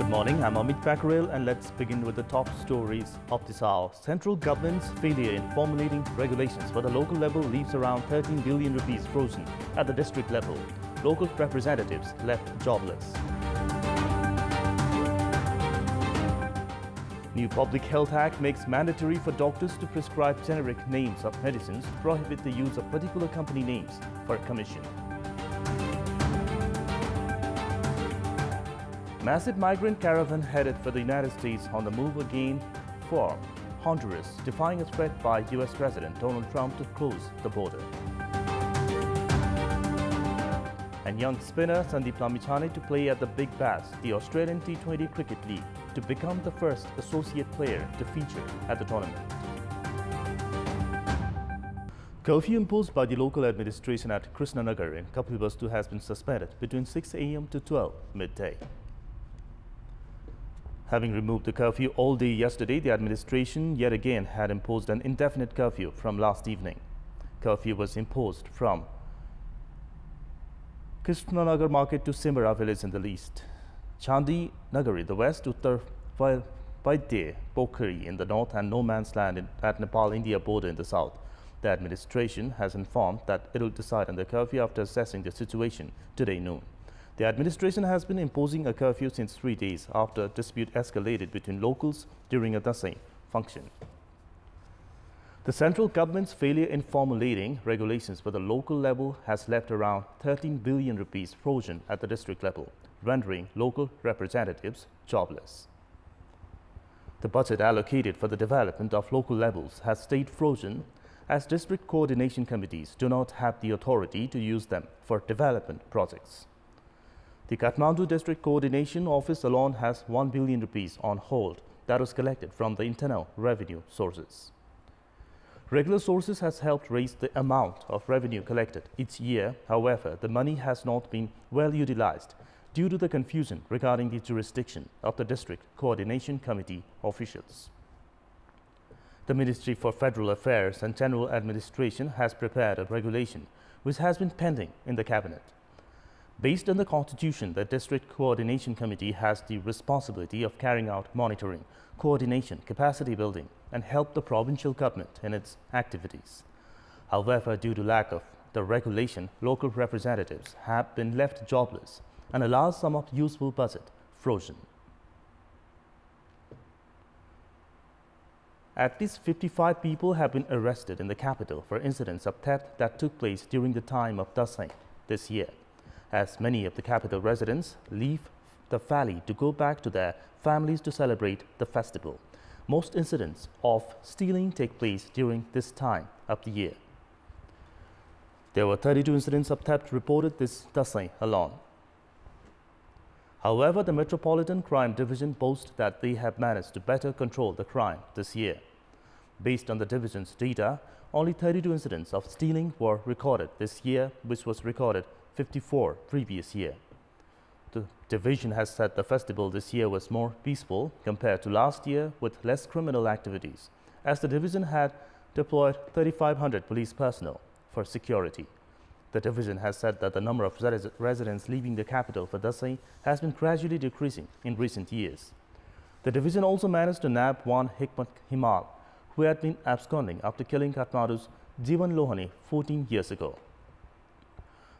Morning, I'm Amit Packerel and let's begin with the top stories of this hour. Central government's failure in formulating regulations for the local level leaves around 13 billion rupees frozen at the district level. Local representatives left jobless. New Public Health Act makes mandatory for doctors to prescribe generic names of medicines to prohibit the use of particular company names for a commission. Massive migrant caravan headed for the United States on the move again for Honduras, defying a threat by U.S. President Donald Trump to close the border. And young spinner Sandeep Lamichhane to play at the Big Bash, the Australian T20 Cricket League, to become the first associate player to feature at the tournament. Curfew imposed by the local administration at Krishnanagar in Kapilvastu has been suspended between 6 a.m. to 12 midday. Having removed the curfew all day yesterday, the administration yet again had imposed an indefinite curfew from last evening. Curfew was imposed from Krishnanagar market to Simbara village in the east, Chandi Nagari the west, Uttar Vaidya Pokhari in the north, and No Man's Land at Nepal-India border in the south. The administration has informed that it will decide on the curfew after assessing the situation today noon. The administration has been imposing a curfew since 3 days after a dispute escalated between locals during a Dasai function. The central government's failure in formulating regulations for the local level has left around 13 billion rupees frozen at the district level, rendering local representatives jobless. The budget allocated for the development of local levels has stayed frozen as district coordination committees do not have the authority to use them for development projects. The Kathmandu District Coordination Office alone has 1 billion rupees on hold that was collected from the internal revenue sources. Regular sources has helped raise the amount of revenue collected each year. However, the money has not been well utilized due to the confusion regarding the jurisdiction of the District Coordination Committee officials. The Ministry for Federal Affairs and General Administration has prepared a regulation which has been pending in the Cabinet. Based on the Constitution, the District Coordination Committee has the responsibility of carrying out monitoring, coordination, capacity building, and help the provincial government in its activities. However, due to lack of the regulation, local representatives have been left jobless and a large sum of useful budget frozen. At least 55 people have been arrested in the capital for incidents of theft that took place during the time of Dasai this year, as many of the capital residents leave the valley to go back to their families to celebrate the festival. Most incidents of stealing take place during this time of the year. There were 32 incidents of theft reported this Dasai alone. However, the Metropolitan Crime Division boasts that they have managed to better control the crime this year. Based on the division's data, only 32 incidents of stealing were recorded this year, which was recorded 54 previous year. The division has said the festival this year was more peaceful compared to last year with less criminal activities, as the division had deployed 3,500 police personnel for security. The division has said that the number of residents leaving the capital for Dasai has been gradually decreasing in recent years. The division also managed to nab one Hikmat Himal, who had been absconding after killing Kathmandu's Jivan Lohani 14 years ago.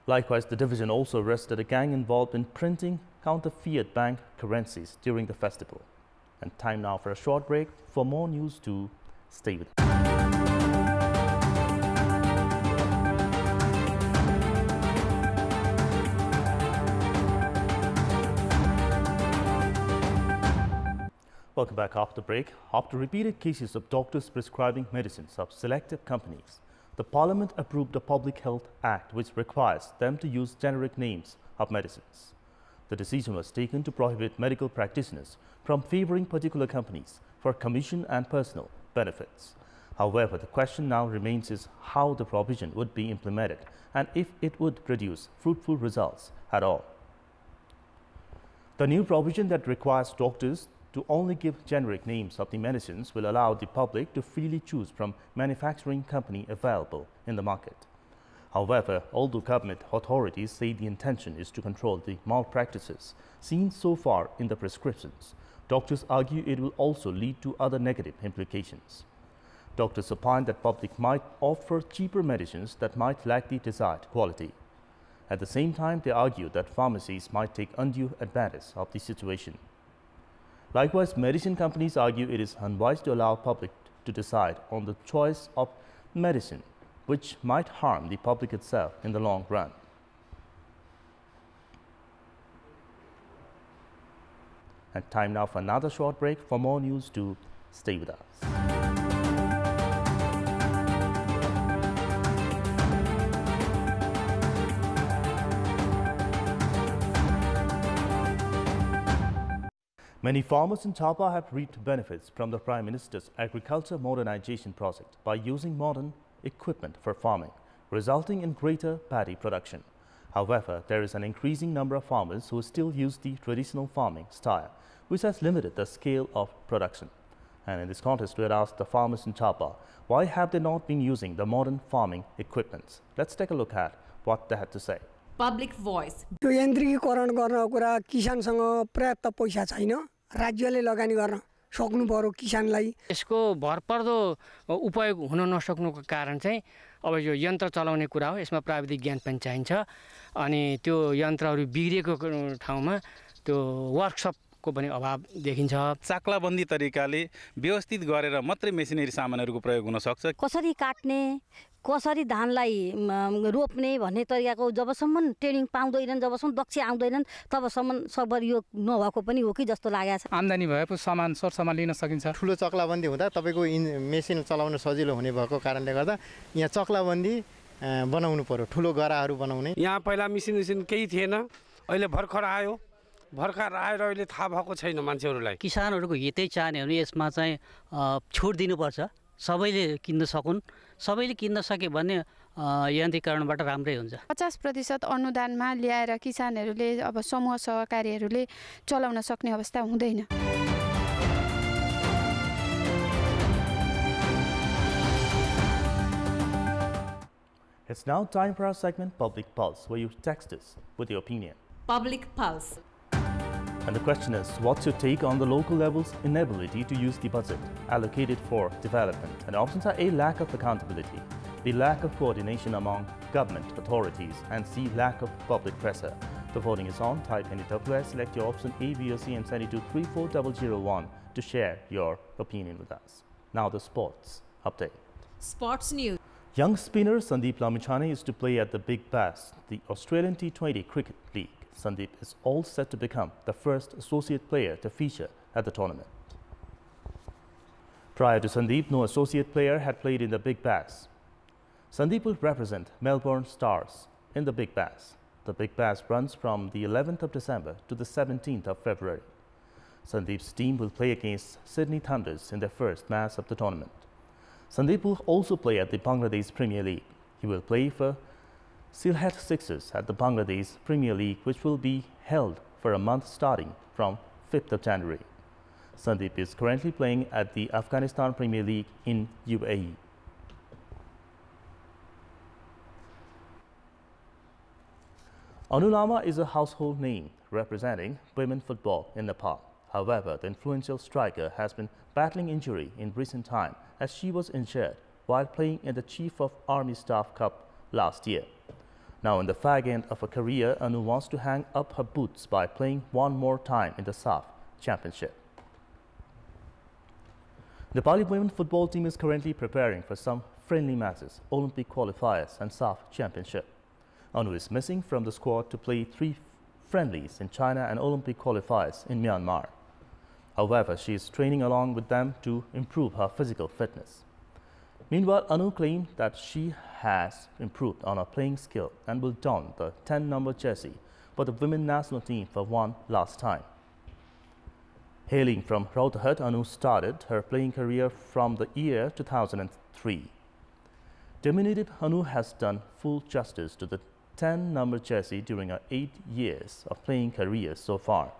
Likewise, the division also arrested a gang involved in printing counterfeit bank currencies during the festival. And time now for a short break. For more news, stay with us. Welcome back after break. After repeated cases of doctors prescribing medicines of selective companies, the Parliament approved a Public Health Act which requires them to use generic names of medicines. The decision was taken to prohibit medical practitioners from favoring particular companies for commission and personal benefits. However, the question now remains is how the provision would be implemented and if it would produce fruitful results at all. The new provision that requires doctors to only give generic names of the medicines will allow the public to freely choose from manufacturing company available in the market. However, although government authorities say the intention is to control the malpractices seen so far in the prescriptions, doctors argue it will also lead to other negative implications. Doctors opine that public might offer cheaper medicines that might lack the desired quality. At the same time, they argue that pharmacies might take undue advantage of the situation. Likewise, medicine companies argue it is unwise to allow public to decide on the choice of medicine, which might harm the public itself in the long run. And time now for another short break. For more news, do stay with us. Many farmers in Chapa have reaped benefits from the Prime Minister's Agriculture Modernization Project by using modern equipment for farming, resulting in greater paddy production. However, there is an increasing number of farmers who still use the traditional farming style, which has limited the scale of production. And in this context, we had asked the farmers in Chapa, why have they not been using the modern farming equipment? Let's take a look at what they had to say. Public voice. यो यन्त्रीकरण गर्न कुरा किसानसँग पर्याप्त पैसा छैन, राज्यले लगानी गर्न सक्नु पर्यो किसानलाई। यसको भरपर्दो उपयोग हुन नसक्नुको कारण चाहिँ अब यो यन्त्र चलाउने कुरा हो। यसमा प्राविधिक ज्ञान पनि चाहिन्छ अनि त्यो यन्त्रहरू बिग्रेको ठाउँमा त्यो वर्कसपको पनि अभाव देखिन्छ। चाक्लाबन्दी तरिकाले व्यवस्थित गरेर मात्रै मेसिनरी सामानहरूको प्रयोग हुन सक्छ। कसरी काट्ने, कसरी धानलाई रोप्ने भन्ने तरिकाको जबसम्म ट्रेनिङ पाउँदैनन्, जबसम्म दक्ष आउँदैनन्, तबसम्म सबै यो नभएको पनि हो कि जस्तो लागेको छ। आम्दानी भएपछि सामान सरसामान लिन सकिन्छ। ठुलो चक्लाबन्दी हुँदा तपाईको मेसिन चलाउन सजिलो हुने भएको कारणले गर्दा यहाँ चक्लाबन्दी बनाउनु पर्यो, ठुलो गराहरू बनाउने। यहाँ पहिला मेसिन केही थिएन, अहिले भर्खर आयो। भर्खर आएर अहिले थाहा भएको छैन मान्छेहरूलाई। किसानहरूको हितै चाहने भने यसमा चाहिँ छुट दिनुपर्छ, सबैले किन्न सकुन्। सबैले किन्न सके भने यन्त्रीकरणबाट राम्रै हुन्छ। 50% अनुदानमा ल्याएर किसानहरूले अब समूह सहकारीहरूले चलाउन सक्ने अवस्था हुँदैन। It's now time for our segment Public Pulse, where you text us with your opinion. Public Pulse. And the question is, what's your take on the local level's inability to use the budget allocated for development? And options are A, lack of accountability, B, lack of coordination among government authorities, and C, lack of public pressure. The voting is on. Type NWS, select your option A, B or C and send it to 34001 to share your opinion with us. Now the sports update. Sports news. Young spinner Sandeep Lamichhane is to play at the Big Bash, the Australian T20 Cricket League. Sandeep is all set to become the first associate player to feature at the tournament. Prior to Sandeep, no associate player had played in the Big Bash. Sandeep will represent Melbourne Stars in the Big Bash. The Big Bash runs from the 11th of December to the 17th of February. Sandeep's team will play against Sydney Thunders in their first match of the tournament. Sandeep will also play at the Bangladesh Premier League. He will play for Sylhet Sixers at the Bangladesh Premier League, which will be held for a month starting from 5th of January. Sandeep is currently playing at the Afghanistan Premier League in UAE. Anu Lama is a household name representing women football in Nepal. However, the influential striker has been battling injury in recent time as she was injured while playing in the Chief of Army Staff Cup last year. Now in the fag end of her career, Anu wants to hang up her boots by playing one more time in the SAF Championship. The Nepali women football team is currently preparing for some friendly matches, Olympic qualifiers and SAF Championship. Anu is missing from the squad to play 3 friendlies in China and Olympic qualifiers in Myanmar. However, she is training along with them to improve her physical fitness. Meanwhile, Anu claimed that she has improved on her playing skill and will don the 10-number jersey for the women national team for one last time. Hailing from Rotherham, Anu started her playing career from the year 2003. Diminutive Anu has done full justice to the 10-number jersey during her 8 years of playing career so far.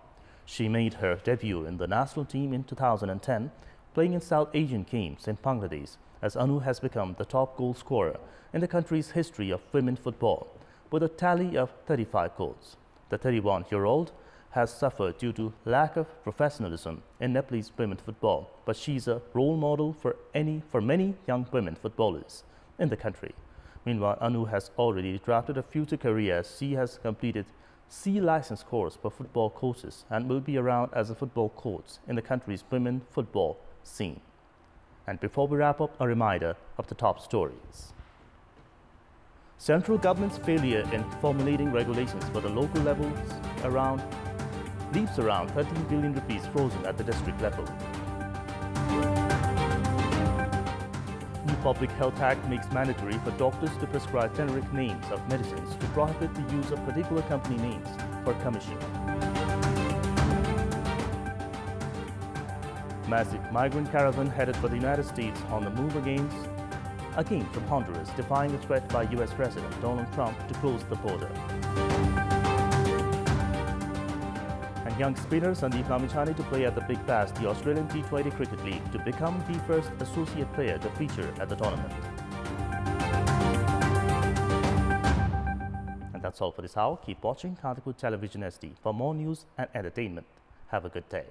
She made her debut in the national team in 2010, playing in South Asian Games in Bangladesh as Anu has become the top goal scorer in the country's history of women football, with a tally of 35 goals. The 31-year-old has suffered due to lack of professionalism in Nepalese women football, but she's a role model for many young women footballers in the country. Meanwhile, Anu has already drafted a future career as she has completed C license course for football coaches and will be around as a football coach in the country's women football scene. And before we wrap up, a reminder of the top stories. Central government's failure in formulating regulations for the local levels leaves around 13 billion rupees frozen at the district level. New Public Health Act makes mandatory for doctors to prescribe generic names of medicines to prohibit the use of particular company names for commission. Massive migrant caravan headed for the United States on the move again from Honduras, defying a threat by US President Donald Trump to close the border. And young spinner Sandeep Lamichhane to play at the Big Bash, the Australian T20 Cricket League, to become the first associate player to feature at the tournament. And that's all for this hour. Keep watching Kantipur Television SD for more news and entertainment. Have a good day.